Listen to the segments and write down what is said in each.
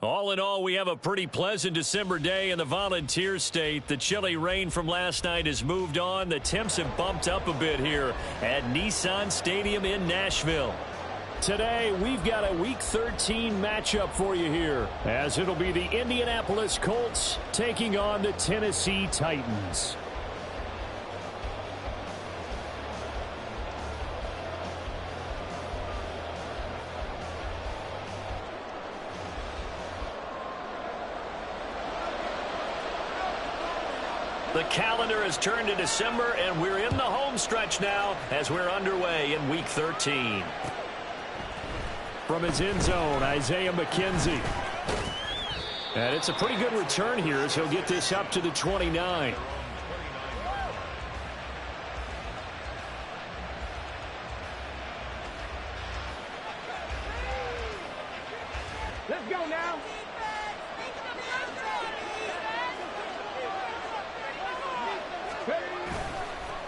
All in all, we have a pretty pleasant December day in the Volunteer State. The chilly rain from last night has moved on. The temps have bumped up a bit here at Nissan Stadium in Nashville. Today, we've got a Week 13 matchup for you here, as it'll be the Indianapolis Colts taking on the Tennessee Titans. The calendar has turned to December, and we're in the home stretch now as we're underway in Week 13. From his end zone, Isaiah McKenzie. And it's a pretty good return here as he'll get this up to the 29. Let's go now.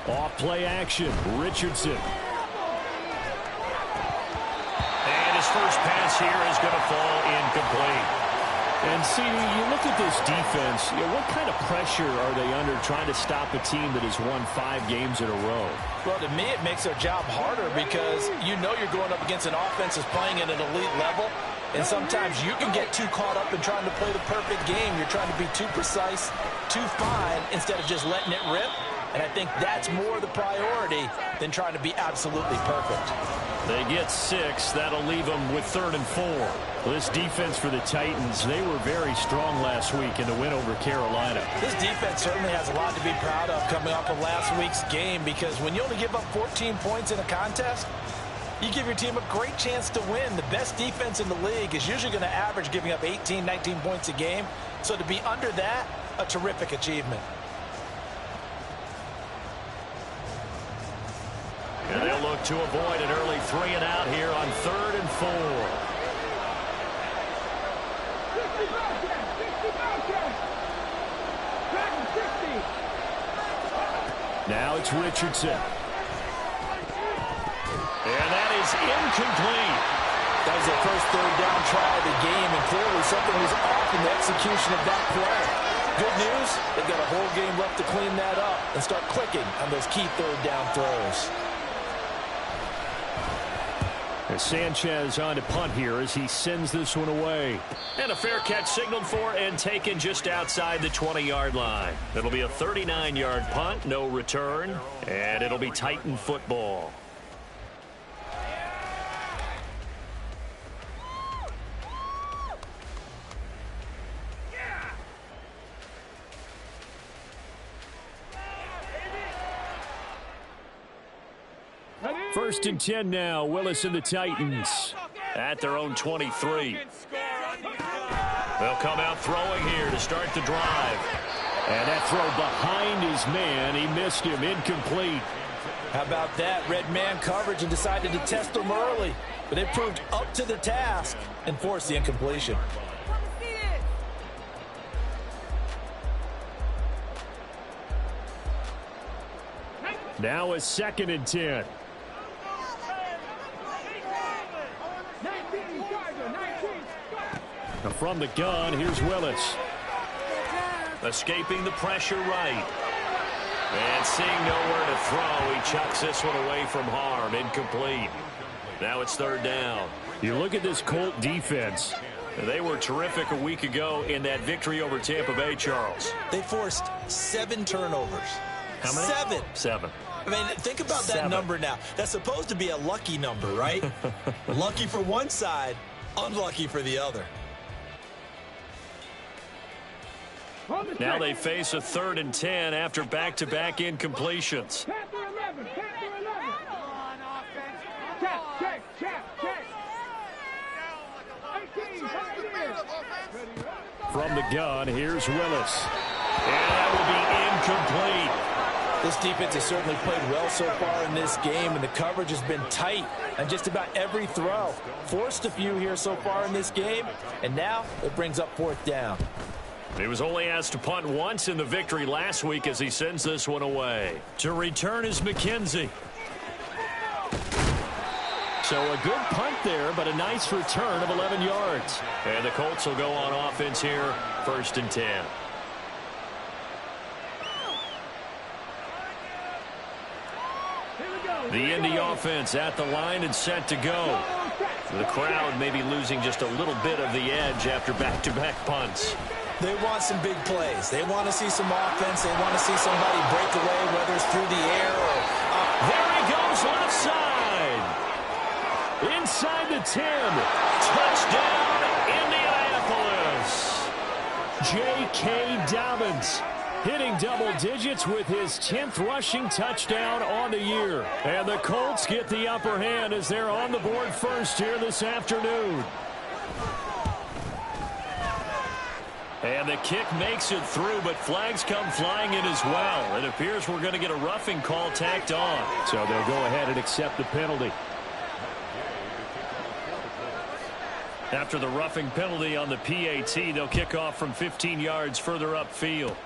Off play action, Richardson. And his first pass here is going to fall incomplete. And see, you look at this defense, what kind of pressure are they under trying to stop a team that has won 5 games in a row? Well, to me, it makes their job harder because you know you're going up against an offense that's playing at an elite level. And sometimes you can get too caught up in trying to play the perfect game. You're trying to be too precise, too fine, instead of just letting it rip. And I think that's more the priority than trying to be absolutely perfect. They get 6. That'll leave them with 3rd and 4. Well, this defense for the Titans, they were very strong last week in the win over Carolina. This defense certainly has a lot to be proud of coming off of last week's game, because when you only give up 14 points in a contest, you give your team a great chance to win. The best defense in the league is usually going to average giving up 18, 19 points a game. So to be under that, a terrific achievement. And they'll look to avoid an early 3 and out here on 3rd and 4. Now it's Richardson. And that is incomplete. That was their first 3rd down try of the game, and clearly something was off in the execution of that play. Good news, they've got a whole game left to clean that up and start clicking on those key 3rd down throws. As Sanchez on to punt here as he sends this one away. And a fair catch signaled for and taken just outside the 20-yard line. It'll be a 39-yard punt, no return, and it'll be Titan football. First and 10 now. Willis and the Titans at their own 23. They'll come out throwing here to start the drive. And that throw behind his man. He missed him. Incomplete. How about that? Red man coverage and decided to test him early. But it proved up to the task and forced the incompletion. Now a 2nd and 10. From the gun, here's Willis. Escaping the pressure right. And seeing nowhere to throw, he chucks this one away from harm. Incomplete. Now it's 3rd down. You look at this Colt defense. They were terrific a week ago in that victory over Tampa Bay, Charles. They forced 7 turnovers. How many? 7. 7. I mean, think about that number now. That's supposed to be a lucky number, right? Lucky for one side, unlucky for the other. Now they face a 3rd and 10 after back-to-back incompletions. From the gun, here's Willis. And that will be incomplete. This defense has certainly played well so far in this game, and the coverage has been tight on just about every throw. Forced a few here so far in this game, and now it brings up 4th down. He was only asked to punt once in the victory last week as he sends this one away. To return is McKenzie. So a good punt there, but a nice return of 11 yards. And the Colts will go on offense here, 1st and 10. The Indy offense at the line and set to go. The crowd may be losing just a little bit of the edge after back-to-back punts. They want some big plays. They want to see some offense. They want to see somebody break away, whether it's through the air or up. There he goes, left side. Inside the 10. Touchdown, Indianapolis. J.K. Dobbins hitting double digits with his 10th rushing touchdown on the year. And the Colts get the upper hand as they're on the board first here this afternoon. And the kick makes it through, but flags come flying in as well. It appears we're going to get a roughing call tacked on. So they'll go ahead and accept the penalty. After the roughing penalty on the PAT, they'll kick off from 15 yards further upfield.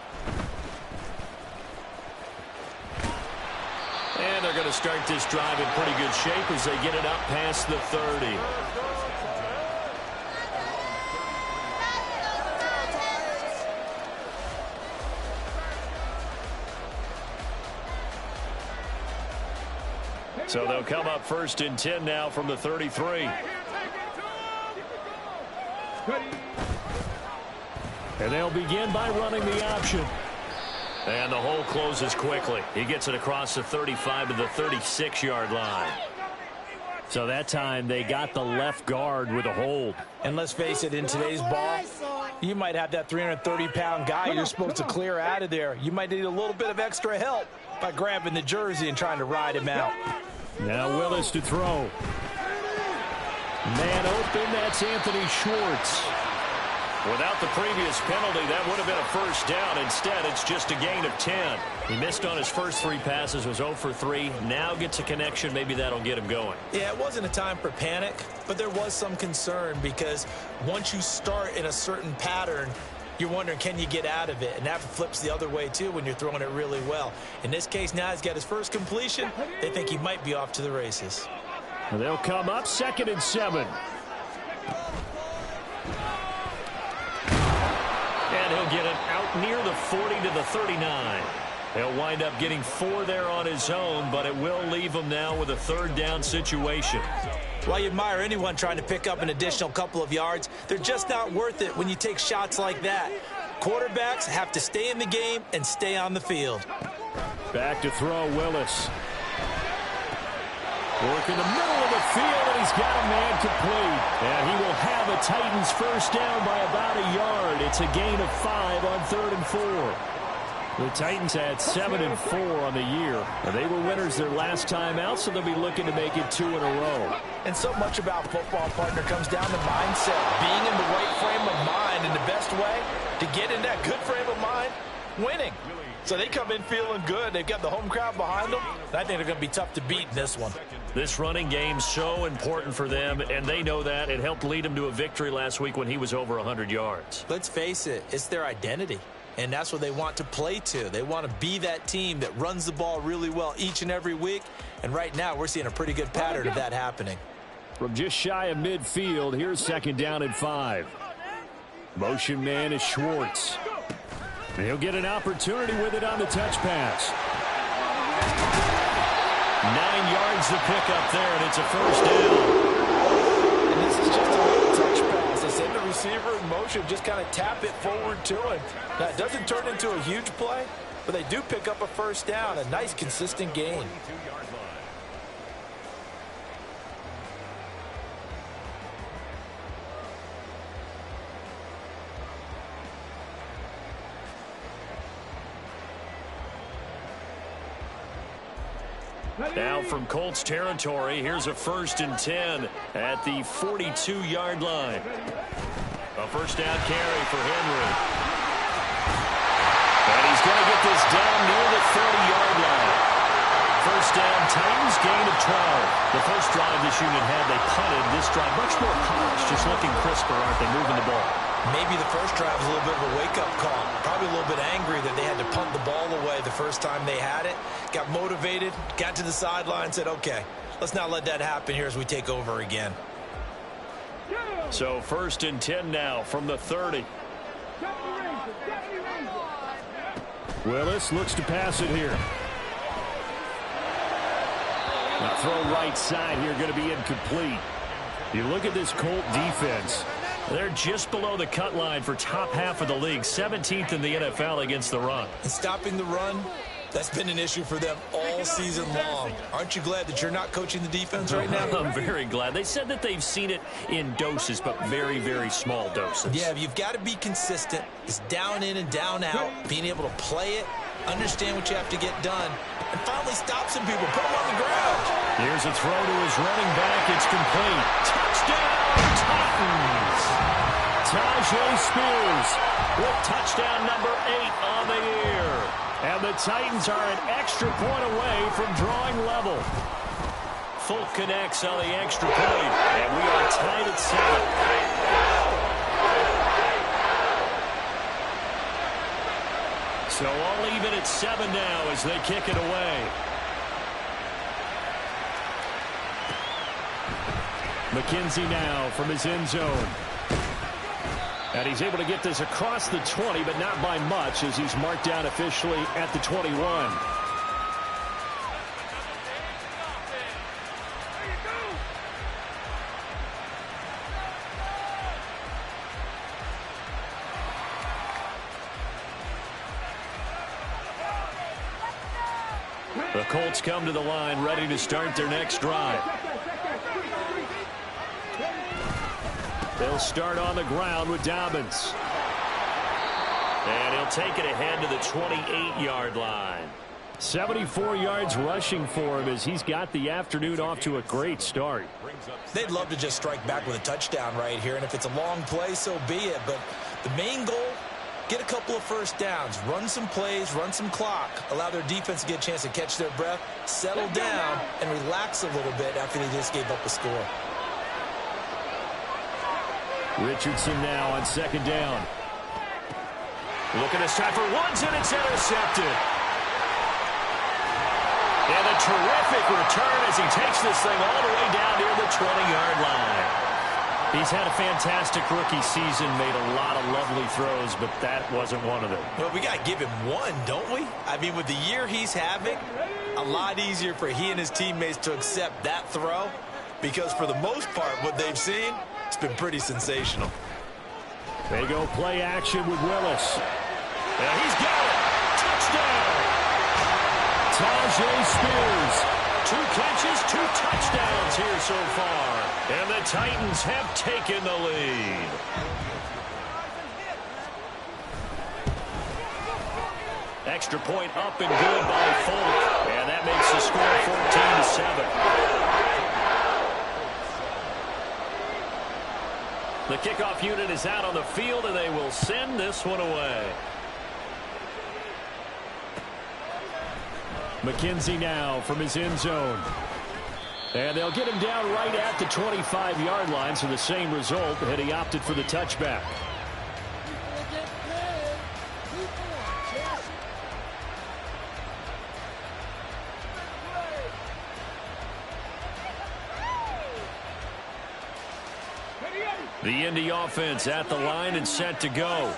And they're going to start this drive in pretty good shape as they get it up past the 30. So they'll come up 1st and 10 now from the 33. And they'll begin by running the option. And the hole closes quickly. He gets it across the 35 to the 36-yard line. So that time they got the left guard with a hold. And let's face it, in today's ball, you might have that 330-pound guy you're supposed to clear out of there. You might need a little bit of extra help by grabbing the jersey and trying to ride him out. Now Willis to throw. Man open, that's Anthony Schwartz. Without the previous penalty, that would have been a first down. Instead, it's just a gain of 10. He missed on his first 3 passes, was 0 for 3. Now gets a connection. Maybe that'll get him going. Yeah, it wasn't a time for panic, but there was some concern because once you start in a certain pattern, you're wondering, can you get out of it? And that flips the other way, too, when you're throwing it really well. In this case, now he's got his first completion. They think he might be off to the races. And they'll come up 2nd and 7. And he'll get it out near the 40 to the 39. He'll wind up getting 4 there on his own, but it will leave him now with a 3rd down situation. Well, you admire anyone trying to pick up an additional couple of yards. They're just not worth it when you take shots like that. Quarterbacks have to stay in the game and stay on the field. Back to throw, Willis. Work in the middle of the field, and he's got a man complete. And he will have a Titans first down by about a yard. It's a gain of 5 on 3rd and 4. The Titans had 7 and 4 on the year. They were winners their last time out, so they'll be looking to make it 2 in a row. And so much about football, partner, comes down to mindset. Being in the right frame of mind, and the best way to get in that good frame of mind, winning. So they come in feeling good. They've got the home crowd behind them. I think they're going to be tough to beat in this one. This running game's so important for them, and they know that. It helped lead them to a victory last week when he was over 100 yards. Let's face it, it's their identity. And that's what they want to play to. They want to be that team that runs the ball really well each and every week. And right now, we're seeing a pretty good pattern of that happening. From just shy of midfield, here's 2nd down and 5. Motion man is Schwartz. He'll get an opportunity with it on the touch pass. 9 yards to pick up there, and it's a first down. And this is just a little touch pass. They send the receiver in motion, just kind of tap it forward to him. Now, it doesn't turn into a huge play, but they do pick up a first down, a nice, consistent gain. Now from Colts territory, here's a 1st and 10 at the 42-yard line. A first down carry for Henry. And he's going to get this down near the 30-yard line. First down, Titans, gain of 12. The first drive this unit had, they punted. This drive, much more polished, just looking crisper, aren't they, moving the ball? Maybe the first drive was a little bit of a wake-up call. Probably a little bit angry that they had to punt the ball away the first time they had it. Got motivated, got to the sideline, said, okay, Let's not let that happen here as we take over again. So 1st and 10 now from the 30. Willis looks to pass it here. The throw right side here going to be incomplete. You look at this Colt defense. They're just below the cut line for top half of the league, 17th in the NFL against the run. And stopping the run, that's been an issue for them all season long. Aren't you glad that you're not coaching the defense right now? I'm very glad. They said that they've seen it in doses, but very, very small doses. Yeah, you've got to be consistent. It's down in and down out, being able to play it, understand what you have to get done, and finally stop some people, put them on the ground. Here's a throw to his running back. It's complete. Touchdown, Titans! Tajay Spears with touchdown number 8 on the year. And the Titans are an extra point away from drawing level. Fulk connects on the extra point, and we are tied at 7. So all even at 7 now as they kick it away. McKenzie now from his end zone. And he's able to get this across the 20, but not by much as he's marked down officially at the 21. The Colts come to the line ready to start their next drive. They'll start on the ground with Dobbins. And he'll take it ahead to the 28-yard line. 74 yards rushing for him as he's got the afternoon off to a great start. They'd love to just strike back with a touchdown right here, and if it's a long play, so be it. But the main goal, get a couple of first downs, run some plays, run some clock, allow their defense to get a chance to catch their breath, settle down, and relax a little bit after they just gave up a score. Richardson now on 2nd down. Looking to try for ones, and it's intercepted. And a terrific return as he takes this thing all the way down near the 20-yard line. He's had a fantastic rookie season, made a lot of lovely throws, but that wasn't one of them. Well, we got to give him one, don't we? I mean, with the year he's having, a lot easier for he and his teammates to accept that throw because for the most part, what they've seen, it's been pretty sensational. They go play action with Willis. And he's got it. Touchdown. Tajay Spears. 2 catches, 2 touchdowns here so far. And the Titans have taken the lead. Extra point up and good by Fulk. And that makes the score 14-7. The kickoff unit is out on the field, and they will send this one away. McKenzie now from his end zone. And they'll get him down right at the 25-yard line, so the same result, and he opted for the touchback. The Indy offense at the line and set to go.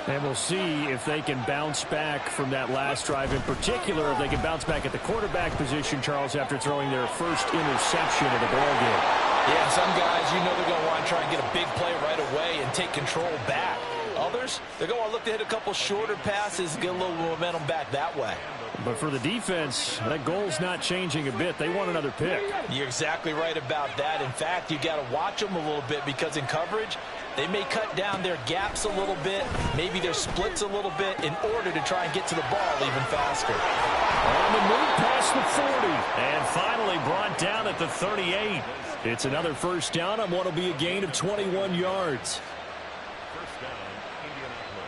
And we'll see if they can bounce back from that last drive. In particular, if they can bounce back at the quarterback position, Charles, after throwing their first interception of the ballgame. Yeah, some guys, you know they're going to want to try and get a big play right away and take control back. Others, they're going to look to hit a couple shorter passes, get a little momentum back that way. But for the defense, that goal's not changing a bit. They want another pick. You're exactly right about that. In fact, you got to watch them a little bit because in coverage, they may cut down their gaps a little bit, maybe their splits a little bit in order to try and get to the ball even faster. On the move past the 40. And finally brought down at the 38. It's another first down on what will be a gain of 21 yards. First down, Indianapolis.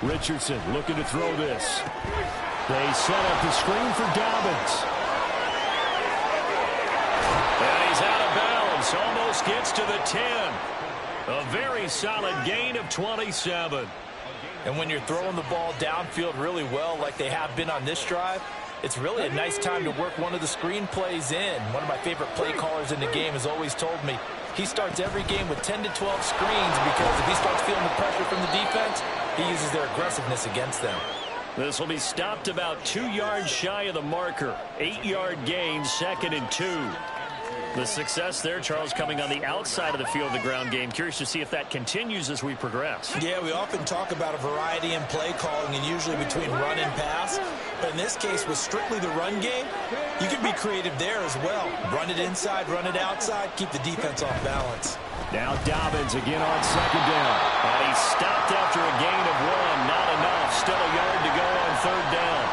Richardson looking to throw this. They set up the screen for Dobbins. And he's out of bounds. Almost gets to the 10. A very solid gain of 27. And when you're throwing the ball downfield really well like they have been on this drive, it's really a nice time to work one of the screen plays in. One of my favorite play callers in the game has always told me he starts every game with 10 to 12 screens because if he starts feeling the pressure from the defense, he uses their aggressiveness against them. This will be stopped about 2 yards shy of the marker. 8-yard gain, 2nd and 2. The success there, Charles, coming on the outside of the field of the ground game. Curious to see if that continues as we progress. Yeah, we often talk about a variety in play calling and usually between run and pass. But in this case, with strictly the run game, you can be creative there as well. Run it inside, run it outside, keep the defense off balance. Now Dobbins again on 2nd down. And he stopped after a gain of 1. Not enough. Still a yard to go on 3rd down.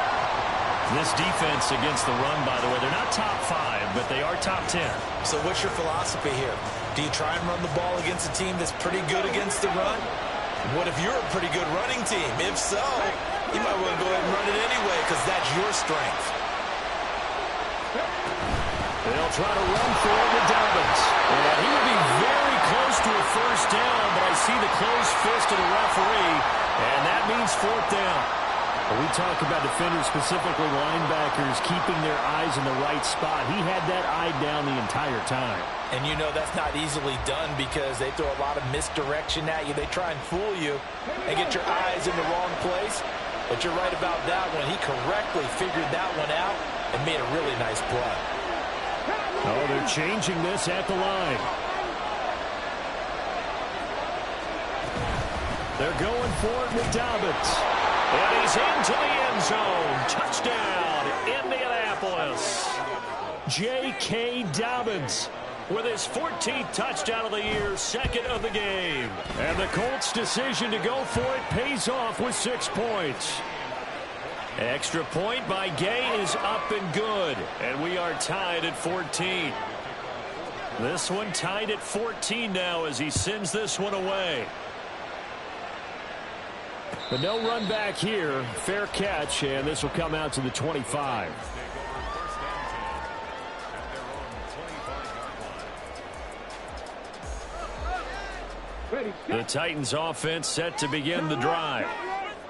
This defense against the run, by the way, they're not top 5, but they are top 10. So what's your philosophy here? Do you try and run the ball against a team that's pretty good against the run? What if you're a pretty good running team? If so, you might want to go ahead and run it anyway because that's your strength. They'll try to run for it with Dobbins. And he would be very close to a 1st down, but I see the closed fist of the referee, and that means 4th down. We talk about defenders, specifically linebackers, keeping their eyes in the right spot. He had that eye down the entire time. And you know that's not easily done because they throw a lot of misdirection at you. They try and fool you and get your eyes in the wrong place. But you're right about that one. He correctly figured that one out and made a really nice play. Oh, they're changing this at the line. They're going for it with Dobbins. And he's into the end zone. Touchdown, Indianapolis. J.K. Dobbins with his 14th touchdown of the year, 2nd of the game. And the Colts' decision to go for it pays off with 6 points. Extra point by Gay is up and good. And we are tied at 14. This one tied at 14 now as he sends this one away. But no run back here. Fair catch, and this will come out to the 25. The Titans offense set to begin the drive.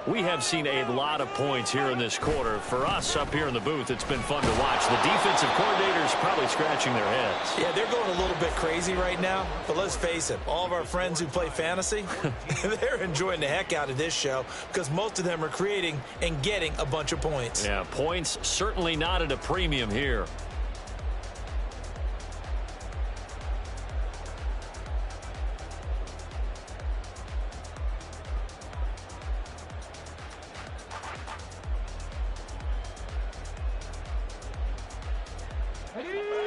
We have seen a lot of points here in this quarter. For us up here in the booth, it's been fun to watch. The defensive coordinators probably scratching their heads. Yeah, they're going a little bit crazy right now. But let's face it, all of our friends who play fantasy, they're enjoying the heck out of this show because most of them are creating and getting a bunch of points. Yeah, points certainly not at a premium here.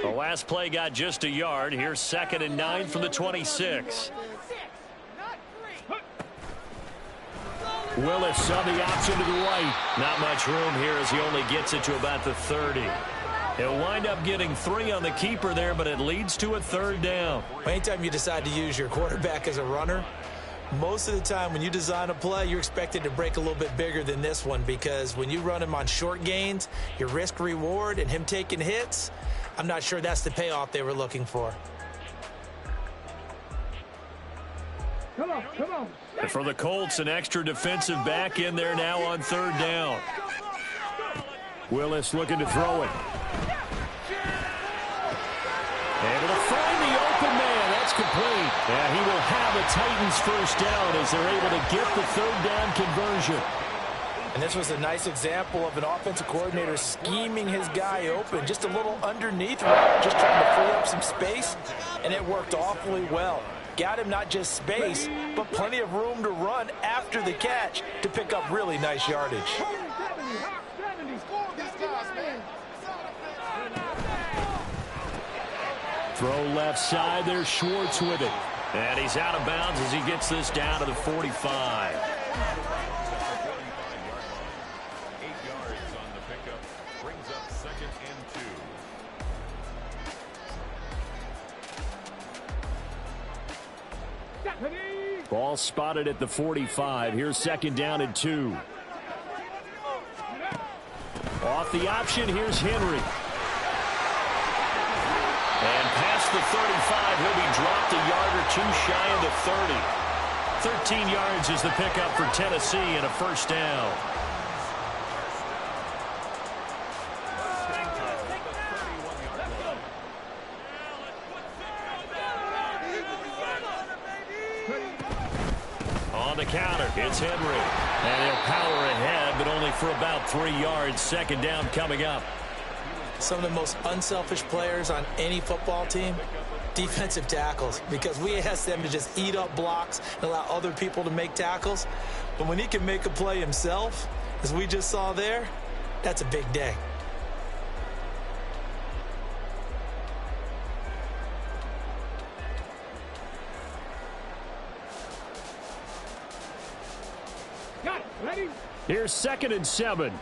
The last play got just a yard. Here's 2nd and 9 from the 26. Willis on the option to the right. Not much room here as he only gets it to about the 30. He'll wind up getting 3 on the keeper there, but it leads to a 3rd down. Anytime you decide to use your quarterback as a runner, most of the time when you design a play, you're expected to break a little bit bigger than this one because when you run him on short gains, your risk reward and him taking hits, I'm not sure that's the payoff they were looking for. Come on, come on. And for the Colts, an extra defensive back in there now on 3rd down. Willis looking to throw it. Able to find the open man. That's complete. And he will have a Titans 1st down as they're able to get the 3rd down conversion. And this was a nice example of an offensive coordinator scheming his guy open. Just a little underneath route, just trying to free up some space, and it worked awfully well. Got him not just space, but plenty of room to run after the catch to pick up really nice yardage. Throw left side. There's Schwartz with it. And he's out of bounds as he gets this down to the 45. 8 yards on the pickup. Brings up 2nd and 2. Ball spotted at the 45. Here's 2nd down and 2. Off the option, here's Henry. And past the 35, he'll be dropped a yard or two shy of the 30. 13 yards is the pickup for Tennessee and a first down. On the counter, it's Henry. And he'll power ahead, but only for about 3 yards. Second down coming up. Some of the most unselfish players on any football team, defensive tackles, because we ask them to just eat up blocks and allow other people to make tackles. But when he can make a play himself, as we just saw there, that's a big day. Ready? Here's 2nd and 7.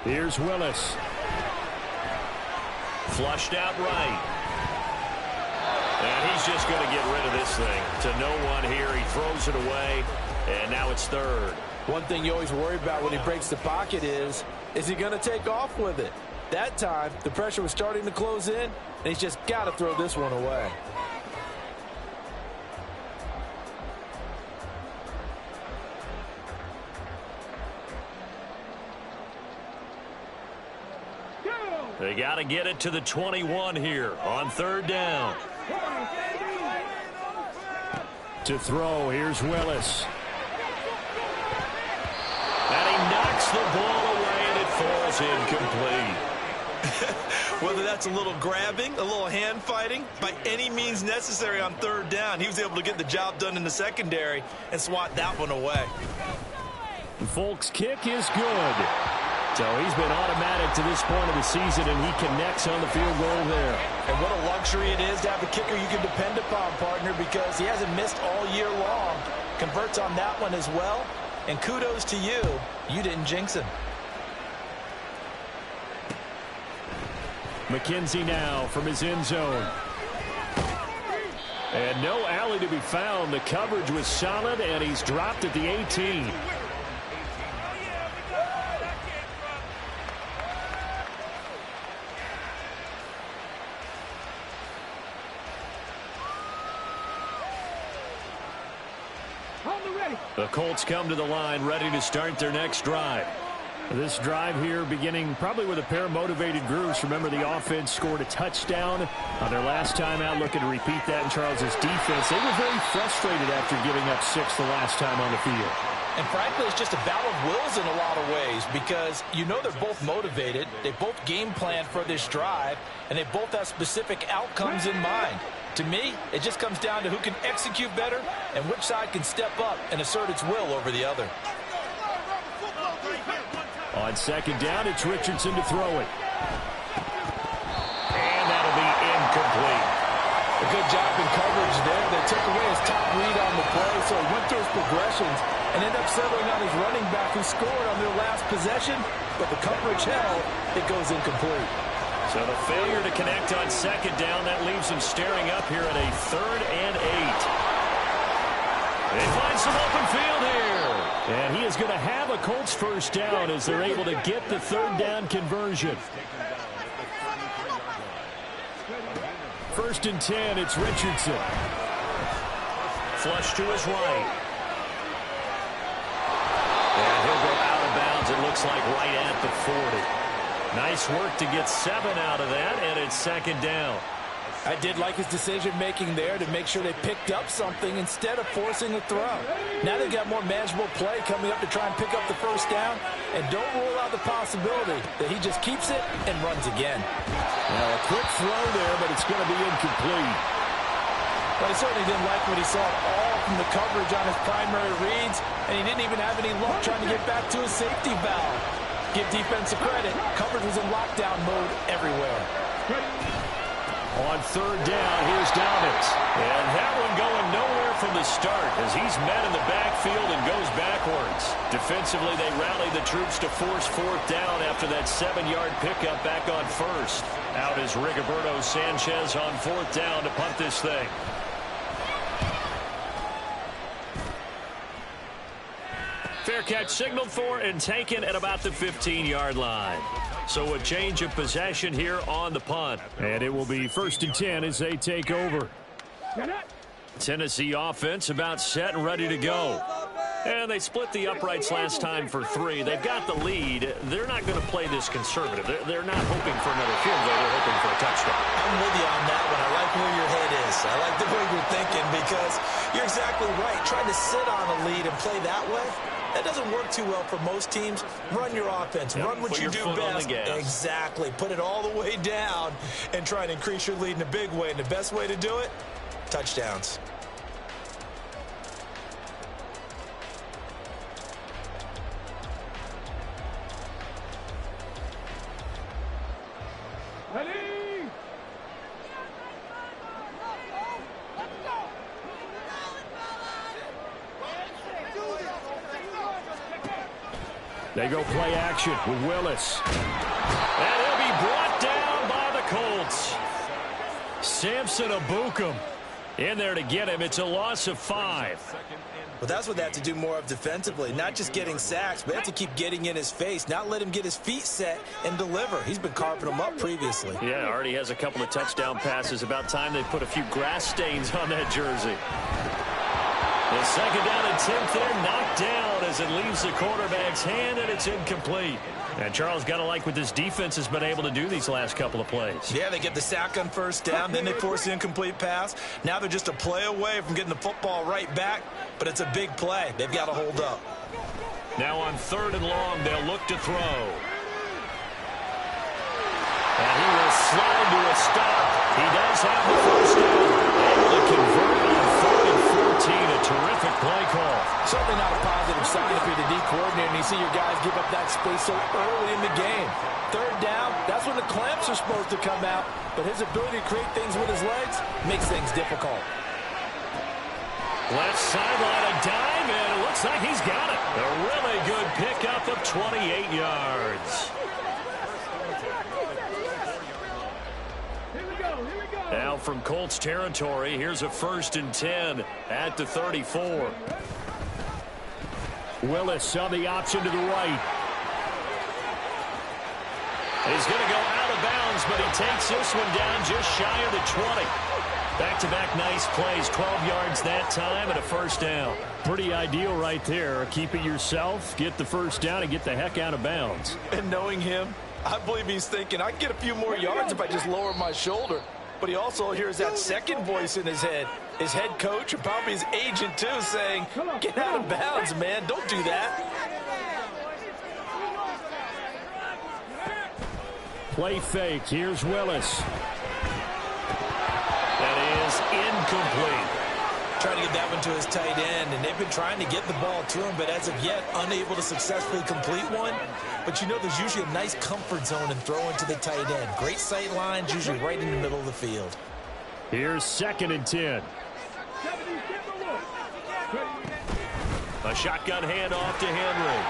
Here's Willis. Flushed out right. And he's just going to get rid of this thing. To no one here. He throws it away. And now it's 3rd. One thing you always worry about when he breaks the pocket is he going to take off with it? That time, the pressure was starting to close in, and he's just got to throw this one away. They got to get it to the 21 here on 3rd down. To throw, here's Willis. And he knocks the ball away, and it falls incomplete. Whether that's a little grabbing, a little hand fighting, by any means necessary on 3rd down, he was able to get the job done in the secondary and swat that one away. Folk's kick is good. So he's been automatic to this point of the season, and he connects on the field goal there. And what a luxury it is to have a kicker you can depend upon, partner, because he hasn't missed all year long. Converts on that one as well. And kudos to you. You didn't jinx him. McKenzie now from his end zone. And no alley to be found. The coverage was solid, and he's dropped at the 18. The Colts come to the line ready to start their next drive. This drive here beginning probably with a pair of motivated groups. Remember, the offense scored a touchdown on their last time out, looking to repeat that in Charles's defense. They were very frustrated after giving up 6 the last time on the field. And frankly, it's just a battle of wills in a lot of ways, because you know they're both motivated. They both game planned for this drive, and they both have specific outcomes in mind. To me, it just comes down to who can execute better and which side can step up and assert its will over the other. On 2nd down, it's Richardson to throw it. And that'll be incomplete. A good job in coverage there. They took away his top read on the play, so he went through his progressions and ended up settling on his running back who scored on their last possession, but the coverage held. It goes incomplete. So the failure to connect on 2nd down, that leaves him staring up here at a 3rd and 8. They find some open field here. And he is going to have a Colts first down as they're able to get the 3rd down conversion. 1st and 10, it's Richardson. Flush to his right. And he'll go out of bounds, it looks like right at the 40. Nice work to get 7 out of that, and it's 2nd down. I did like his decision-making there to make sure they picked up something instead of forcing a throw. Now they've got more manageable play coming up to try and pick up the first down, and don't rule out the possibility that he just keeps it and runs again. Now a quick throw there, but it's going to be incomplete. But he certainly didn't like what he saw at all from the coverage on his primary reads, and he didn't even have any luck trying to get back to his safety valve. Give defense credit. Coverage was in lockdown mode everywhere. On 3rd down, here's Dobbins. And that one going nowhere from the start as he's met in the backfield and goes backwards. Defensively, they rally the troops to force 4th down after that 7-yard pickup back on 1st. Out is Rigoberto Sanchez on 4th down to punt this thing. Fair catch signaled for and taken at about the 15-yard line. So a change of possession here on the punt. And it will be 1st and 10 as they take over. Tennessee offense about set and ready to go. And they split the uprights last time for 3. They've got the lead. They're not going to play this conservative. They're not hoping for another field goal. They're hoping for a touchdown. I'm with you on that one. I like where your head is. I like the way you're thinking because you're exactly right. Trying to sit on a lead and play that way, that doesn't work too well for most teams. Run your offense. Yep, run what you do best. Exactly. Put it all the way down and try and increase your lead in a big way. And the best way to do it, touchdowns. They go play action with Willis. And he'll be brought down by the Colts. Samson Abukum in there to get him. It's a loss of 5. Well, that's what they have to do more of defensively. Not just getting sacks, but they have to keep getting in his face. Not let him get his feet set and deliver. He's been carving them up previously. Yeah, already has a couple of touchdown passes. About time they put a few grass stains on that jersey. The 2nd down and 10th there, knocked down as it leaves the quarterback's hand, and it's incomplete. And Charles, got to like what this defense has been able to do these last couple of plays. Yeah, they get the sack on 1st down, then they force the incomplete pass. Now they're just a play away from getting the football right back, but it's a big play. They've got to hold up. Now on 3rd and long, they'll look to throw. And he will slide to a stop. He does have the 1st down. Able to convert on 3rd and 14. A terrific play call. Certainly not a positive sign if you're the D coordinator and you see your guys give up that space so early in the game. 3rd down, that's when the clamps are supposed to come out. But his ability to create things with his legs makes things difficult. Left sideline, a dime, and it looks like he's got it. A really good pickup of 28 yards. Now from Colts territory, here's a 1st and 10 at the 34. Willis on the option to the right. He's going to go out of bounds, but he takes this one down just shy of the 20. Back-to-back nice plays, 12 yards that time and a 1st down. Pretty ideal right there. Keep it yourself, get the 1st down, and get the heck out of bounds. And knowing him, I believe he's thinking, I can get a few more yards if I just lower my shoulder. But he also hears that second voice in his head. His head coach and probably his agent, too, saying, get out of bounds, man. Don't do that. Play fake. Here's Willis. That is incomplete. Trying to get that one to his tight end, and they've been trying to get the ball to him, but as of yet, unable to successfully complete one. But you know there's usually a nice comfort zone in throwing to the tight end. Great sight lines, usually right in the middle of the field. Here's 2nd and 10. A shotgun handoff to Henry.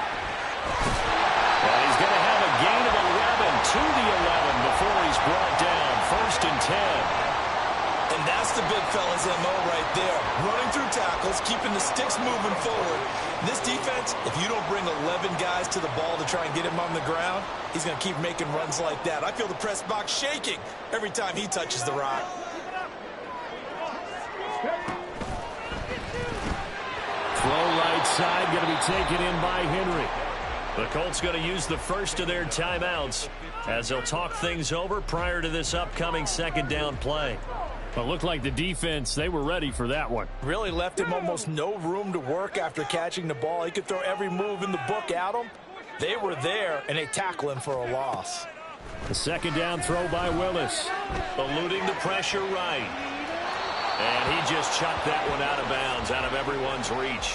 And he's going to have a gain of 11 to the 11 before he's brought down. 1st and 10. And that's the big fella's MO right there. Running through tackles, keeping the sticks moving forward. This defense, if you don't bring 11 guys to the ball to try and get him on the ground, he's going to keep making runs like that. I feel the press box shaking every time he touches the rock. Throw right side, going to be taken in by Henry. The Colts going to use the first of their timeouts as they'll talk things over prior to this upcoming 2nd down play. Well, it looked like the defense, they were ready for that one. Really left him almost no room to work after catching the ball. He could throw every move in the book at him. They were there, and they tackle him for a loss. The 2nd down throw by Willis. Eluding the pressure right. And he just chucked that one out of bounds, out of everyone's reach.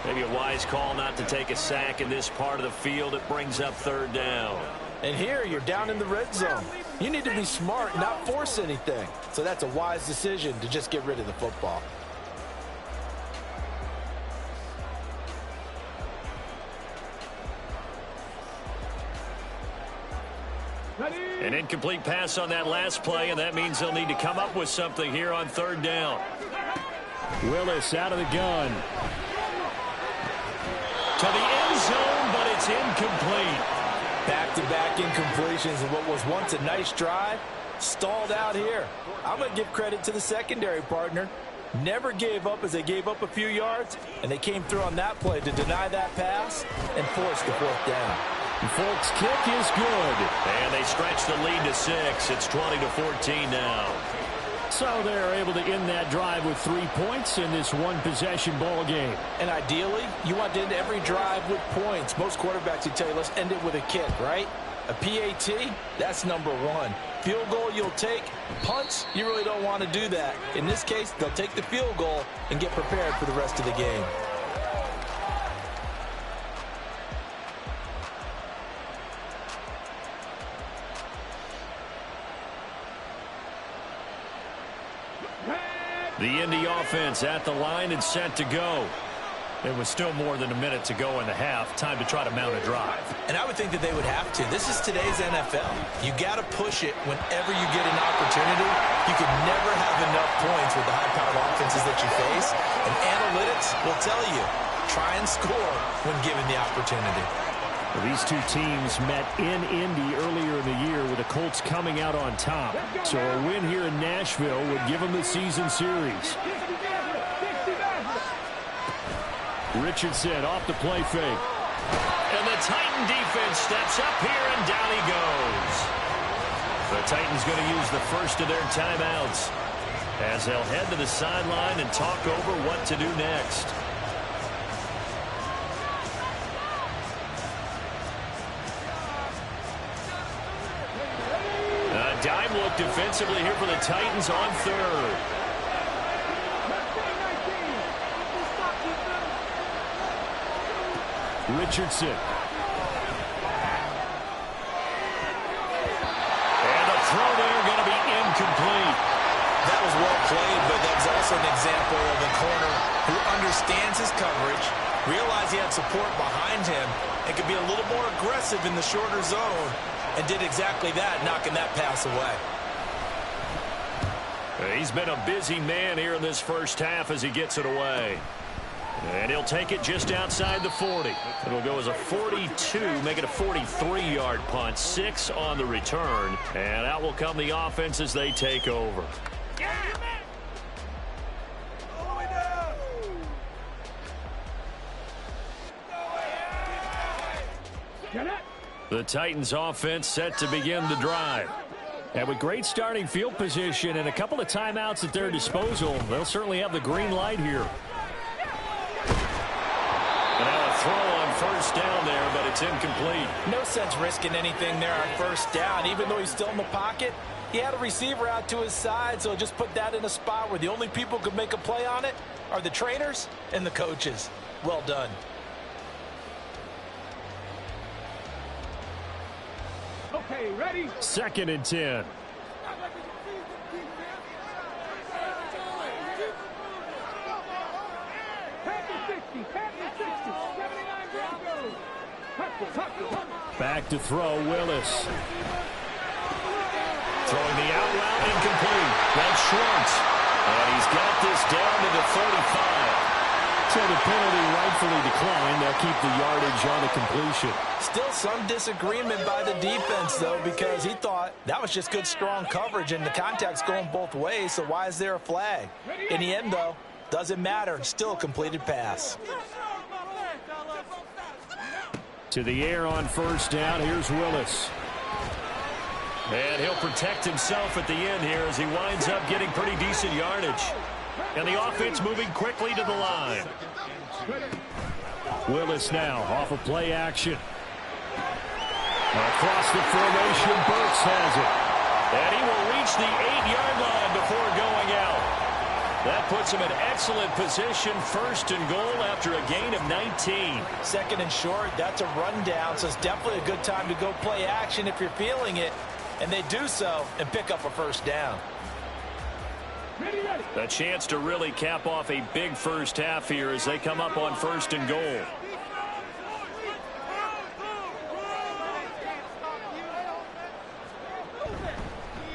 Maybe a wise call not to take a sack in this part of the field. It brings up 3rd down. And here, you're down in the red zone. You need to be smart, not force anything. So that's a wise decision to just get rid of the football. An incomplete pass on that last play, and that means they'll need to come up with something here on 3rd down. Willis out of the gun. To the end incomplete. Back-to-back incompletions and what was once a nice drive stalled out here. I'm going to give credit to the secondary partner. Never gave up as they gave up a few yards, and they came through on that play to deny that pass and force the fourth down. The Colts kick is good. And they stretch the lead to 6. It's 20-14 now. So they're able to end that drive with 3 points in this one-possession ball game. And ideally, you want to end every drive with points. Most quarterbacks would tell you, let's end it with a kick, right? A PAT, that's number 1. Field goal you'll take. Punts, you really don't want to do that. In this case, they'll take the field goal and get prepared for the rest of the game. The Indy offense at the line and set to go. It was still more than a minute to go in the half. Time to try to mount a drive. And I would think that they would have to. This is today's NFL. You got to push it whenever you get an opportunity. You can never have enough points with the high-powered offenses that you face. And analytics will tell you, try and score when given the opportunity. Well, these two teams met in Indy earlier in the year with the Colts coming out on top. So a win here in Nashville would give them the season series. Richardson off the play fake. And the Titan defense steps up here, and down he goes. The Titans going to use the first of their timeouts as they'll head to the sideline and talk over what to do next. A dime look defensively here for the Titans on third. Richardson. And the throw there going to be incomplete. That was well played, but that's also an example of a corner who understands his coverage, realized he had support behind him, and could be a little more aggressive in the shorter zone, and did exactly that, knocking that pass away. He's been a busy man here in this first half as he gets it away. And he'll take it just outside the 40. It'll go as a 42, make it a 43-yard punt. 6 on the return. And out will come the offense as they take over. The Titans offense set to begin the drive. And with great starting field position and a couple of timeouts at their disposal, they'll certainly have the green light here. Now a throw on first down there, but it's incomplete. No sense risking anything there on first down. Even though he's still in the pocket, he had a receiver out to his side, so just put that in a spot where the only people who could make a play on it are the trainers and the coaches. Well done. Okay, ready? 2nd and 10. Back to throw, Willis. Throwing the out route, incomplete. That's Schwartz. And he's got this down to the 35. So the penalty rightfully declined. They'll keep the yardage on the completion. Still some disagreement by the defense, though, because he thought that was just good, strong coverage, and the contact's going both ways, so why is there a flag? In the end, though, doesn't matter. Still a completed pass. To the air on first down. Here's Willis. And he'll protect himself at the end here as he winds up getting pretty decent yardage. And the offense moving quickly to the line. Willis now off of play action. Across the formation, Burks has it. And he will reach the 8-yard line before going out. That puts him in excellent position, 1st and goal after a gain of 19. 2nd and short, that's a rundown, so it's definitely a good time to go play action if you're feeling it. And they do so and pick up a first down. A chance to really cap off a big first half here as they come up on 1st and goal.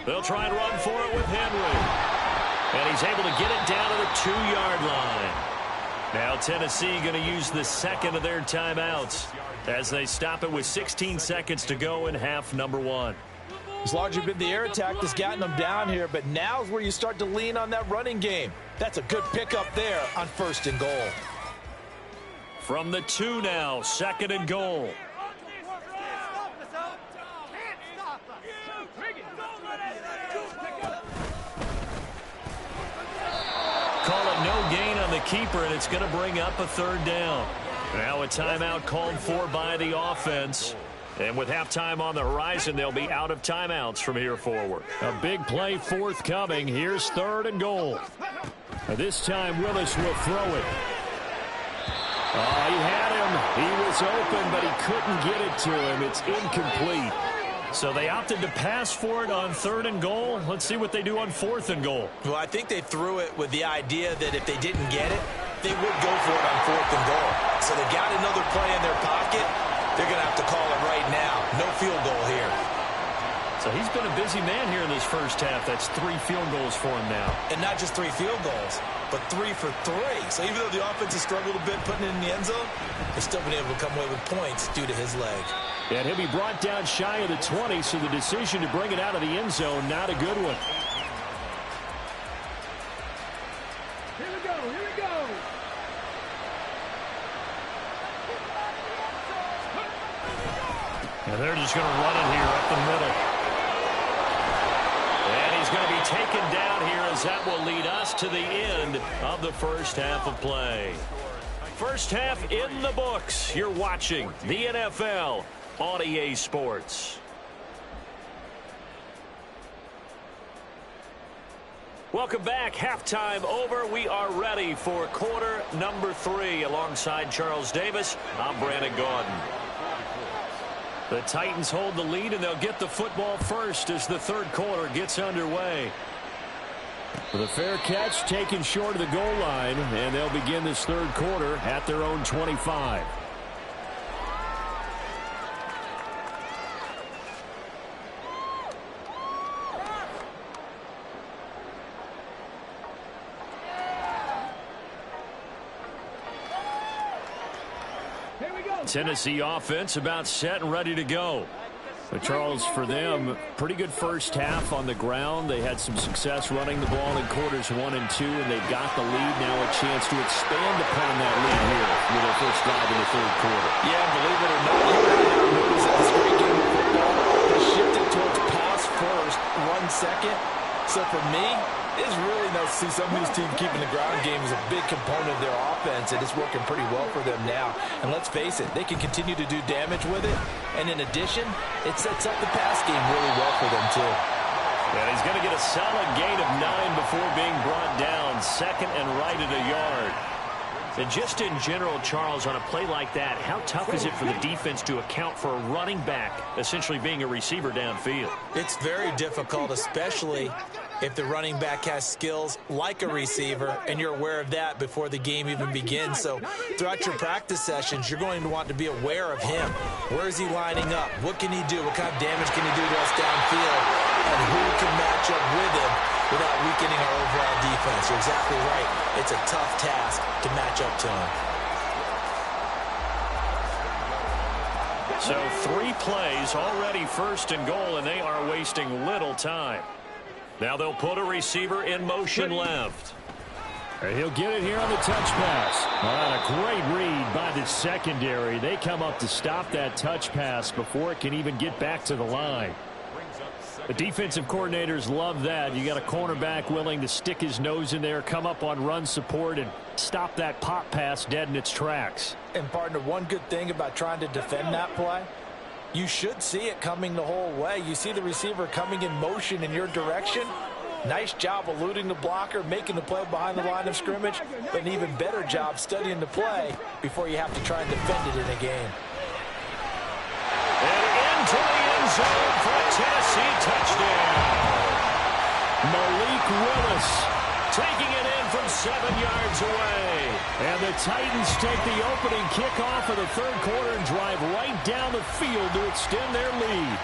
They'll try and run for it with Henry. And he's able to get it down to the 2-yard line. Now Tennessee going to use the second of their timeouts as they stop it with 16 seconds to go in half number one. It's largely been the air attack that's gotten them down here, but now's where you start to lean on that running game. That's a good pickup there on 1st and goal. From the 2 now, 2nd and goal. Call it no gain on the keeper, and it's going to bring up a 3rd down. Now a timeout called for by the offense. And with halftime on the horizon, they'll be out of timeouts from here forward. A big play forthcoming. Here's 3rd and goal. This time Willis will throw it. Oh, he had him. He was open, but he couldn't get it to him. It's incomplete. So they opted to pass for it on 3rd and goal. Let's see what they do on 4th and goal. Well, I think they threw it with the idea that if they didn't get it, they would go for it on 4th and goal. So they got another play in their pocket. They're going to have to call it right now. No field goal here. So he's been a busy man here in this first half. That's 3 field goals for him now. And not just 3 field goals, but 3 for 3. So even though the offense has struggled a bit putting it in the end zone, they've still been able to come away with points due to his leg. And he'll be brought down shy of the 20, so the decision to bring it out of the end zone, not a good one. Here we go, here we go. And they're just going to run it here up the middle. And he's going to be taken down here as that will lead us to the end of the first half of play. First half in the books. You're watching the NFL on EA Sports. Welcome back. Halftime over. We are ready for quarter number 3. Alongside Charles Davis, I'm Brandon Gaudin. The Titans hold the lead, and they'll get the football first as the 3rd quarter gets underway. With a fair catch taken short of the goal line, and they'll begin this 3rd quarter at their own 25. Tennessee offense about set and ready to go. But Charles, for them, pretty good first half on the ground. They had some success running the ball in quarters 1 and 2, and they've got the lead. Now a chance to expand upon that lead here with their first drive in the 3rd quarter. Yeah, believe it or not, you really notice that this great game of football has shifted towards pass first, run second. So for me, it's really nice to see some of these teams keeping the ground game as a big component of their offense, and it's working pretty well for them now. And let's face it, they can continue to do damage with it. And in addition, it sets up the pass game really well for them, too. And he's going to get a solid gain of 9 before being brought down. 2nd and right at a yard. And just in general, Charles, on a play like that, how tough is it for the defense to account for a running back essentially being a receiver downfield? It's very difficult, especially if the running back has skills like a receiver, and you're aware of that before the game even begins. So throughout your practice sessions, you're going to want to be aware of him. Where is he lining up? What can he do? What kind of damage can he do to us downfield? And who can match up with him without weakening our overall defense? You're exactly right. It's a tough task to match up to him. So 3 plays already 1st and goal, and they are wasting little time. Now they'll put a receiver in motion left. And he'll get it here on the touch pass. A great read by the secondary. They come up to stop that touch pass before it can even get back to the line. The defensive coordinators love that. You got a cornerback willing to stick his nose in there, come up on run support, and stop that pop pass dead in its tracks. And, partner, one good thing about trying to defend that play, you should see it coming the whole way. You see the receiver coming in motion in your direction. Nice job eluding the blocker, making the play behind the line of scrimmage, but an even better job studying the play before you have to try and defend it in a game. And into the end zone for a Tennessee touchdown. Malik Willis taking it in from 7 yards away. And the Titans take the opening kickoff of the 3rd quarter and drive right down the field to extend their lead.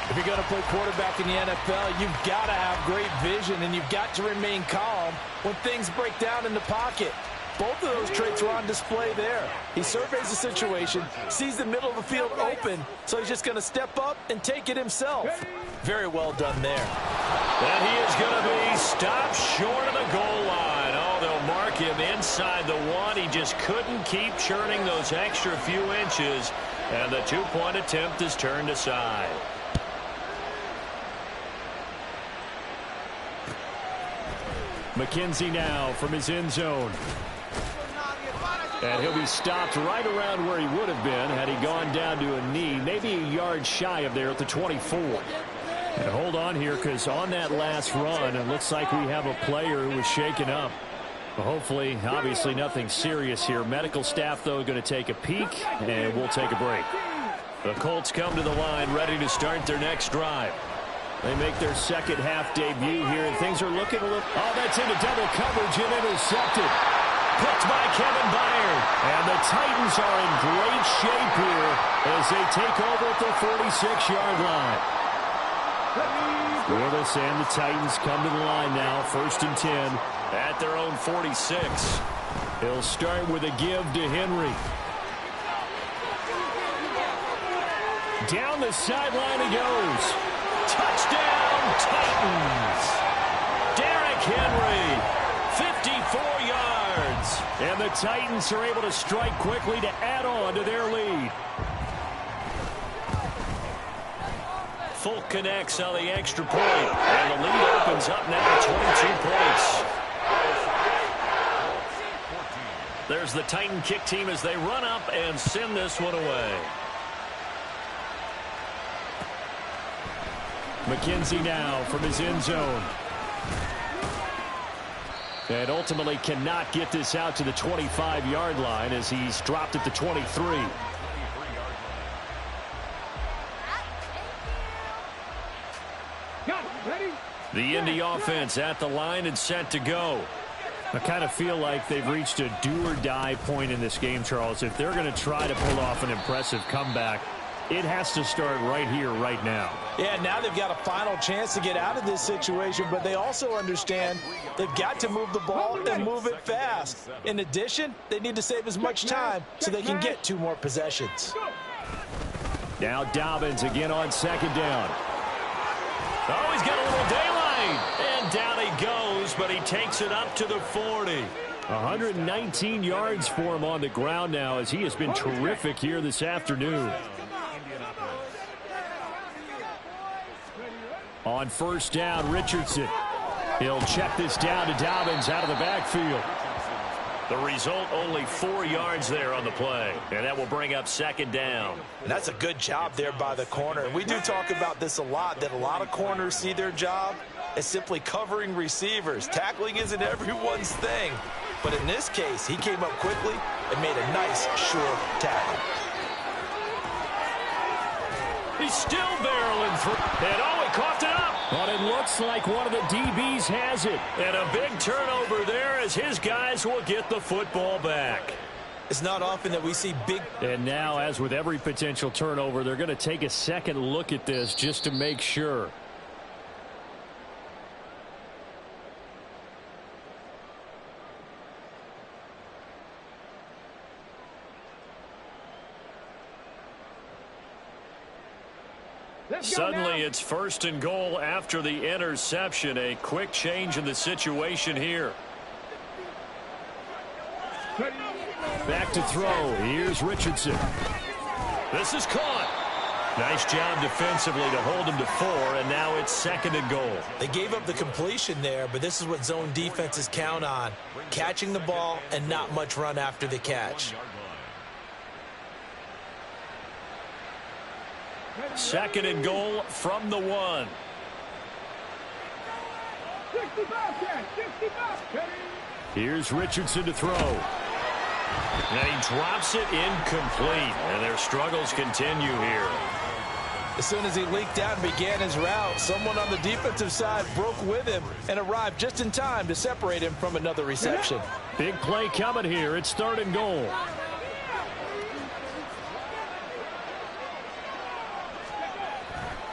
If you're going to play quarterback in the NFL, you've got to have great vision, and you've got to remain calm when things break down in the pocket. Both of those traits were on display there. He surveys the situation, sees the middle of the field open, so he's just going to step up and take it himself. Very well done there. And he is going to be stopped short of the goal line. Oh, they'll mark him inside the one. He just couldn't keep churning those extra few inches, and the two-point attempt is turned aside. McKenzie now from his end zone. And he'll be stopped right around where he would have been had he gone down to a knee, maybe a yard shy of there at the 24. And hold on here, because on that last run, it looks like we have a player who was shaken up. Well, hopefully, obviously nothing serious here. Medical staff, though, going to take a peek, and we'll take a break. The Colts come to the line ready to start their next drive. They make their second half debut here, and things are looking a little... Oh, that's into double coverage and intercepted. Picked by Kevin Byard. And the Titans are in great shape here as they take over at the 46-yard line. Willis and the Titans come to the line now, 1st and 10. At their own 46. He'll start with a give to Henry. Down the sideline he goes. Touchdown, Titans. Derrick Henry, 54 yards. And the Titans are able to strike quickly to add on to their lead. Folk connects on the extra point, and the lead opens up now to 22 points. There's the Titan kick team as they run up and send this one away. McKenzie now from his end zone. And ultimately cannot get this out to the 25-yard line as he's dropped at the 23. The Indy offense at the line and set to go. I kind of feel like they've reached a do-or-die point in this game, Charles. If they're going to try to pull off an impressive comeback, it has to start right here, right now. Yeah, now they've got a final chance to get out of this situation, but they also understand they've got to move the ball and move it fast. In addition, they need to save as much time so they can get 2 more possessions. Now Dobbins again on 2nd down. Oh, he's got a little daylight. And down he goes, but he takes it up to the 40. 119 yards for him on the ground now as he has been terrific here this afternoon. On 1st down, Richardson. He'll check this down to Dobbins out of the backfield. The result, only 4 yards there on the play. And that will bring up 2nd down. And that's a good job there by the corner. And we do talk about this a lot, that a lot of corners see their job as simply covering receivers. Tackling isn't everyone's thing. But in this case, he came up quickly and made a nice, sure tackle. He's still barreling through. And oh, he coughed it up. But it looks like one of the DBs has it. And a big turnover there as his guys will get the football back. It's not often that we see big. And now, as with every potential turnover, they're going to take a second look at this just to make sure. Suddenly it's 1st and goal after the interception. A quick change in the situation here. Back to throw. Here's Richardson. This is caught. Nice job defensively to hold him to 4, and now it's 2nd and goal. They gave up the completion there, but this is what zone defenses count on. Catching the ball and not much run after the catch. 2nd and goal from the 1. 65. Here's Richardson to throw. And he drops it incomplete. And their struggles continue here. As soon as he leaked out and began his route, someone on the defensive side broke with him and arrived just in time to separate him from another reception. Big play coming here. It's 3rd and goal.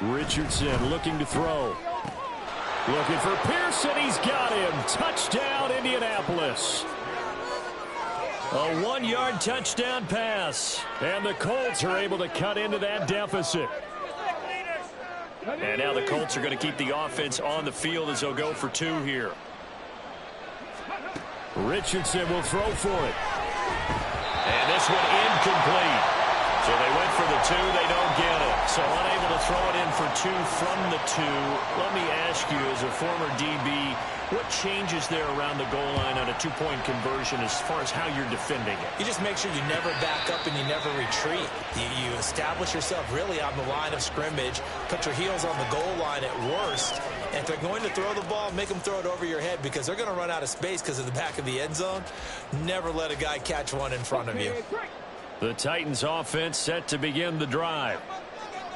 Richardson looking to throw. Looking for Pearson. He's got him. Touchdown, Indianapolis. A 1-yard touchdown pass. And the Colts are able to cut into that deficit. And now the Colts are going to keep the offense on the field as they'll go for 2 here. Richardson will throw for it. And this one incomplete. So they went for the 2. They don't get it. So unable to throw it in for 2 from the 2. Let me ask you, as a former DB, what changes there around the goal line on a 2-point conversion as far as how you're defending it? You just make sure you never back up and you never retreat. You establish yourself really on the line of scrimmage, put your heels on the goal line at worst, and if they're going to throw the ball, make them throw it over your head because they're going to run out of space because of the back of the end zone. Never let a guy catch one in front of you. The Titans offense set to begin the drive.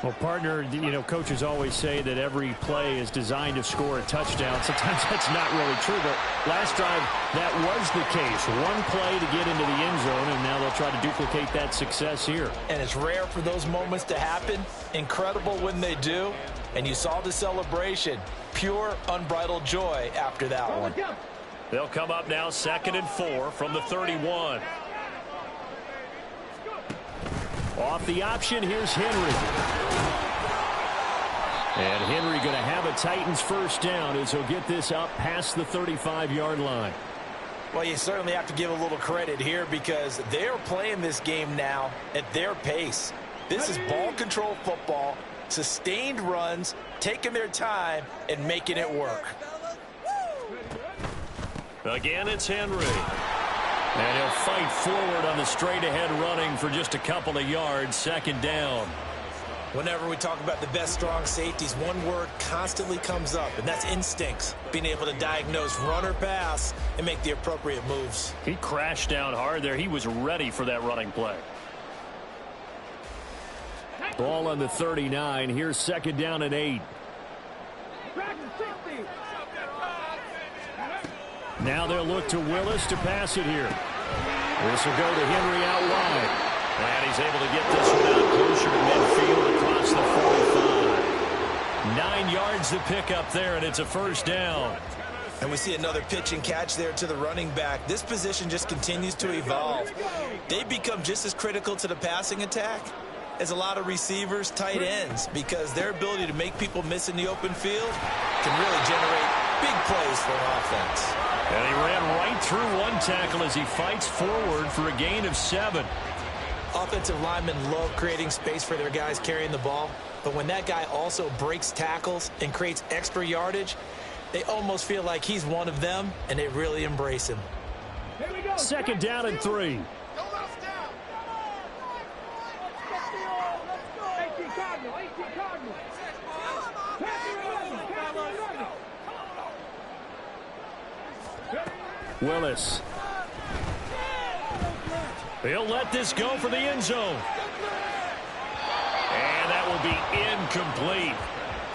Well, partner, you know, coaches always say that every play is designed to score a touchdown. Sometimes that's not really true, but last drive, that was the case. One play to get into the end zone, and now they'll try to duplicate that success here. And it's rare for those moments to happen. Incredible when they do. And you saw the celebration. Pure, unbridled joy after that one. They'll come up now 2nd and 4 from the 31. Off the option, here's Henry. And Henry going to have a Titans first down as he'll get this up past the 35-yard line. Well, you certainly have to give a little credit here because they're playing this game now at their pace. This is ball control football, sustained runs, taking their time, and making it work. Again, it's Henry. And he'll fight forward on the straight-ahead running for just a couple of yards, 2nd down. Whenever we talk about the best strong safeties, one word constantly comes up, and that's instincts. Being able to diagnose run or pass and make the appropriate moves. He crashed down hard there. He was ready for that running play. Ball on the 39. Here's 2nd down and 8. Now they'll look to Willis to pass it here. This will go to Henry out wide. And he's able to get this one out closer to midfield across the 45. 9 yards to pick up there, and it's a first down. And we see another pitch and catch there to the running back. This position just continues to evolve. They become just as critical to the passing attack as a lot of receivers, tight ends, because their ability to make people miss in the open field can really generate big plays for an offense. And he ran right through one tackle as he fights forward for a gain of 7. Offensive linemen love creating space for their guys carrying the ball, but when that guy also breaks tackles and creates extra yardage, they almost feel like he's one of them, and they really embrace him. 2nd down and 3. Willis. He'll let this go for the end zone. And that will be incomplete.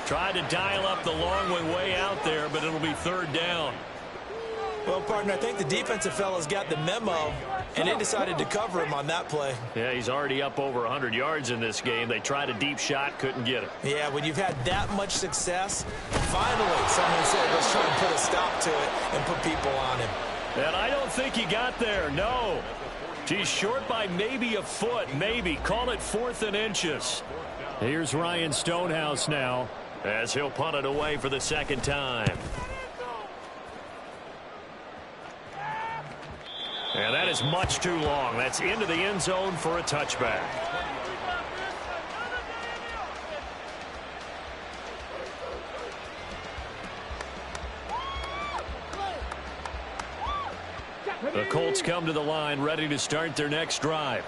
Tried to dial up the long way out there, but it'll be 3rd down. Well, partner, I think the defensive fellas got the memo, and they decided to cover him on that play. Yeah, he's already up over 100 yards in this game. They tried a deep shot, couldn't get it. Yeah, when you've had that much success, finally someone said, let's try and put a stop to it and put people on him. And I don't think he got there, no. He's short by maybe a foot, maybe. Call it 4th and inches. Here's Ryan Stonehouse now, as he'll punt it away for the 2nd time. And that is much too long. That's into the end zone for a touchback. The Colts come to the line ready to start their next drive.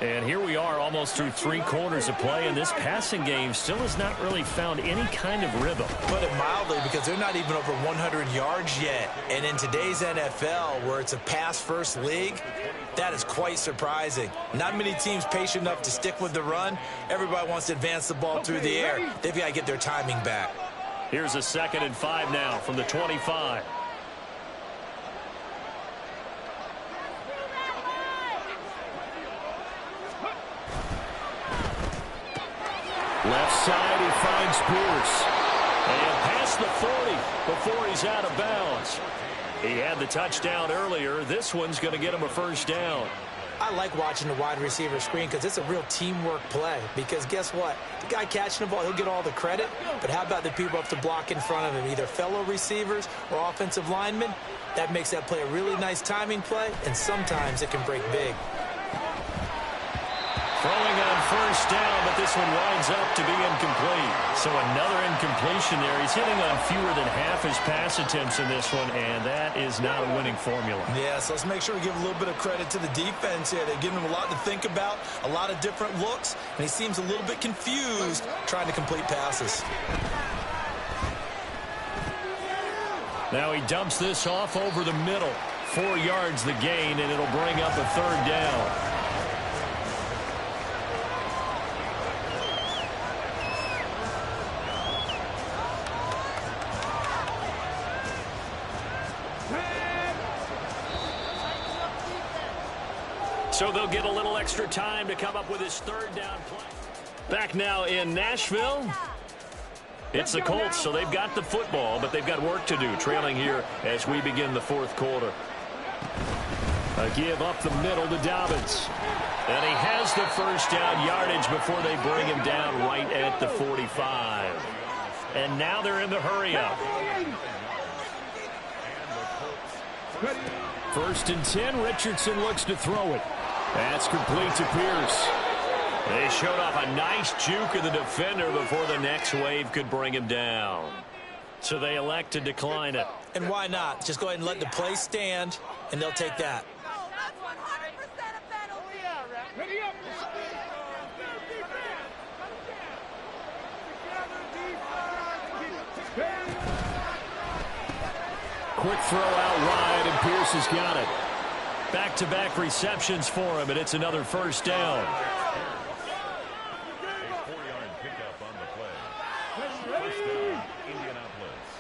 And here we are almost through 3 quarters of play, and this passing game still has not really found any kind of rhythm. Put it mildly, because they're not even over 100 yards yet. And in today's NFL, where it's a pass-first league, that is quite surprising. Not many teams patient enough to stick with the run. Everybody wants to advance the ball through the air. They've got to get their timing back. Here's a 2nd and 5 now from the 25. left side, he finds Pierce. And past the 40 before he's out of bounds. He had the touchdown earlier. This one's going to get him a first down. I like watching the wide receiver screen because it's a real teamwork play. Because guess what? The guy catching the ball, he'll get all the credit. But how about the people up to block in front of him, either fellow receivers or offensive linemen? That makes that play a really nice timing play, and sometimes it can break big. Throwing on first down, but this one winds up to be incomplete. So another incompletion there. He's hitting on fewer than half his pass attempts in this one, and that is not a winning formula. Yeah, so let's make sure we give a little bit of credit to the defense here. They've given him a lot to think about, a lot of different looks, and he seems a little bit confused trying to complete passes. Now he dumps this off over the middle. 4 yards the gain, and it'll bring up a third down. So they'll get a little extra time to come up with his third down play. Back now in Nashville. It's the Colts, so they've got the football, but they've got work to do, trailing here as we begin the fourth quarter. A give up the middle to Dobbins. And he has the first down yardage before they bring him down right at the 45. And now they're in the hurry-up. First and 10, Richardson looks to throw it. That's complete to Pierce. They showed off a nice juke of the defender before the next wave could bring him down. So they elect to decline it. And why not? Just go ahead and let the play stand, and they'll take that. Quick throw out wide, and Pierce has got it. Back-to-back receptions for him, and it's another first down. A 4-yard pickup on the play. First down, Indianapolis.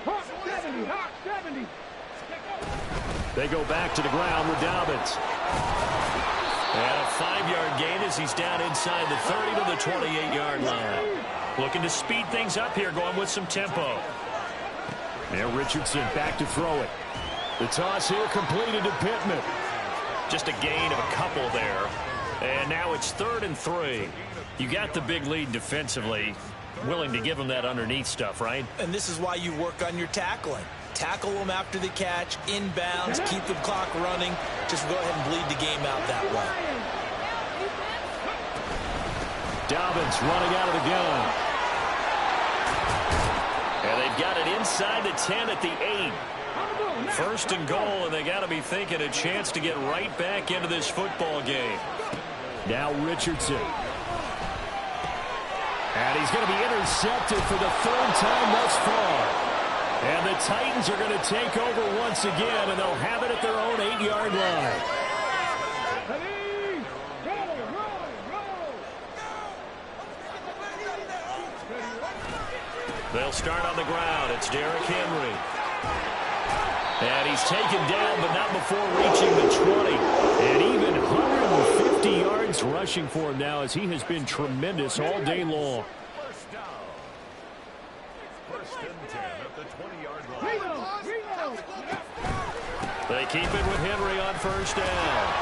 Hawk 70, Hawk 70. They go back to the ground with Dobbins. And a 5-yard gain as he's down inside the 30 to the 28-yard line. Looking to speed things up here, going with some tempo. Now Richardson back to throw it. The toss here completed to Pittman. Just a gain of a couple there. And now it's 3rd and 3. You got the big lead defensively. Willing to give him that underneath stuff, right? And this is why you work on your tackling. Tackle them after the catch, inbounds, keep the clock running. Just go ahead and bleed the game out that way. Dobbins running out of the gun. And they've got it inside the 10 at the 8. 1st and goal, and they got to be thinking a chance to get right back into this football game. Now Richardson. And he's going to be intercepted for the 3rd time thus far. And the Titans are going to take over once again, and they'll have it at their own 8-yard line. They'll start on the ground. It's Derrick Henry. And he's taken down, but not before reaching the 20. And even 150 yards rushing for him now, as he has been tremendous all day long. First and 10 at the 20-yard line. They keep it with Henry on first down.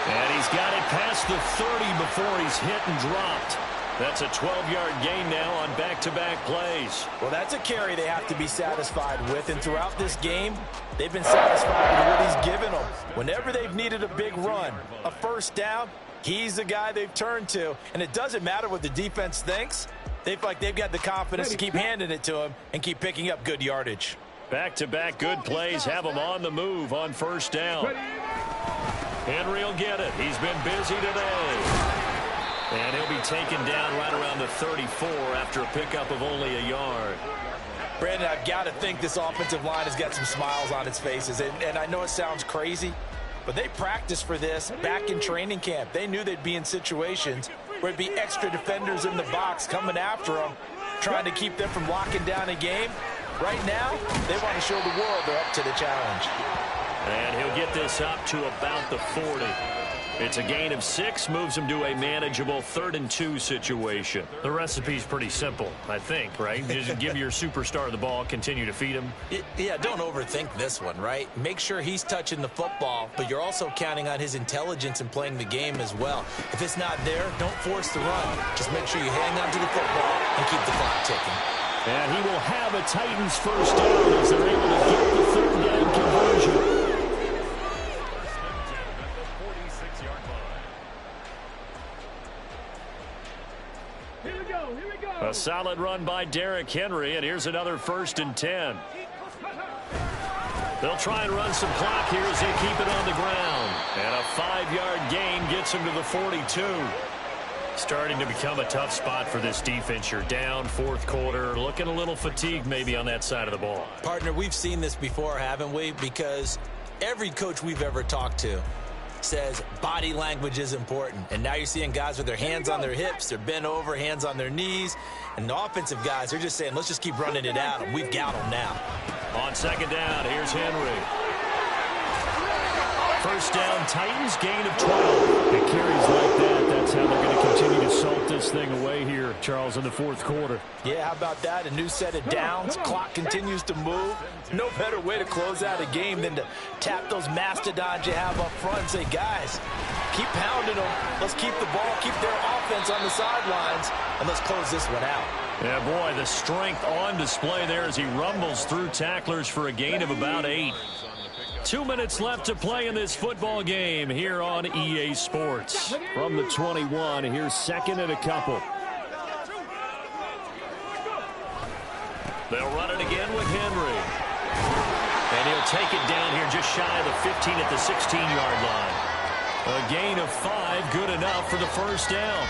And he's got it past the 30 before he's hit and dropped. That's a 12-yard gain now on back-to-back plays. Well, that's a carry they have to be satisfied with. And throughout this game, they've been satisfied with what he's given them. Whenever they've needed a big run, a first down, he's the guy they've turned to. And it doesn't matter what the defense thinks. They feel like they've got the confidence to keep handing it to him and keep picking up good yardage. Back-to-back good plays have him on the move on first down. Henry will get it. He's been busy today. And he'll be taken down right around the 34 after a pickup of only a yard. Brandon, I've got to think this offensive line has got some smiles on its faces. And I know it sounds crazy, but they practiced for this back in training camp. They knew they'd be in situations where it'd be extra defenders in the box coming after them, trying to keep them from locking down a game. Right now, they want to show the world they're up to the challenge. And he'll get this up to about the 40. It's a gain of 6, moves them to a manageable 3rd and 2 situation. The recipe's pretty simple, I think, right? Just give your superstar the ball, continue to feed him. Yeah, don't overthink this one, right? Make sure he's touching the football, but you're also counting on his intelligence in playing the game as well. If it's not there, don't force the run. Just make sure you hang on to the football and keep the clock ticking. And he will have a Titans first down as they're able to get the 3rd down conversion. A solid run by Derrick Henry, and here's another 1st and 10. They'll try and run some clock here as they keep it on the ground. And a 5-yard gain gets them to the 42. Starting to become a tough spot for this defense. You're down 4th quarter, looking a little fatigued maybe on that side of the ball. Partner, we've seen this before, haven't we? Because every coach we've ever talked to says body language is important. And now you're seeing guys with their hands on their hips, they're bent over, hands on their knees. And the offensive guys, they're just saying, let's just keep running it out. And we've got them now. On 2nd down, here's Henry. 1st down, Titans, gain of 12. It carries like that. That's how they're going to continue to salt this thing away here, Charles, in the 4th quarter. Yeah, how about that? A new set of downs. Clock continues to move. No better way to close out a game than to tap those mastodons you have up front and say, guys, keep pounding them. Let's keep the ball, keep their offense on the sidelines, and let's close this one out. Yeah, boy, the strength on display there as he rumbles through tacklers for a gain of about 8. 2 minutes left to play in this football game here on EA Sports. From the 21, here's 2nd and a couple. They'll run it again with Henry. And he'll take it down here just shy of the 15 at the 16-yard line. A gain of 5, good enough for the 1st down.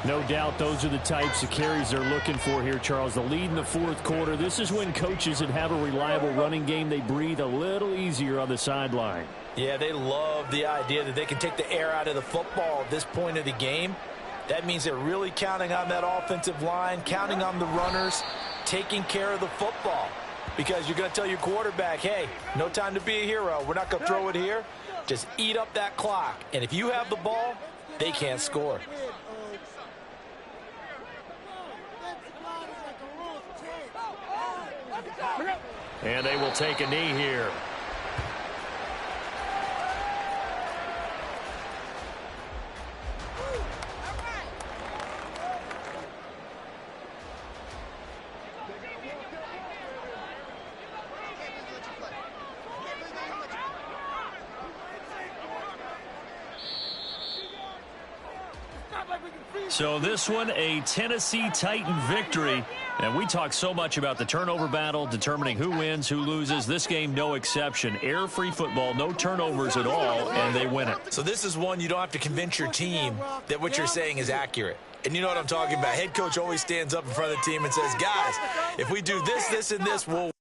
No doubt those are the types of carries they're looking for here, Charles. The lead in the 4th quarter. This is when coaches that have a reliable running game, they breathe a little easier on the sideline. Yeah, they love the idea that they can take the air out of the football at this point of the game. That means they're really counting on that offensive line, counting on the runners, taking care of the football. Because you're going to tell your quarterback, hey, no time to be a hero. We're not going to throw it here. Just eat up that clock. And if you have the ball, they can't score. And they will take a knee here. So this one, a Tennessee Titan victory. And we talk so much about the turnover battle, determining who wins, who loses. This game, no exception. Air-free football, no turnovers at all, and they win it. So this is one you don't have to convince your team that what you're saying is accurate. And you know what I'm talking about. Head coach always stands up in front of the team and says, guys, if we do this, this, and this, we'll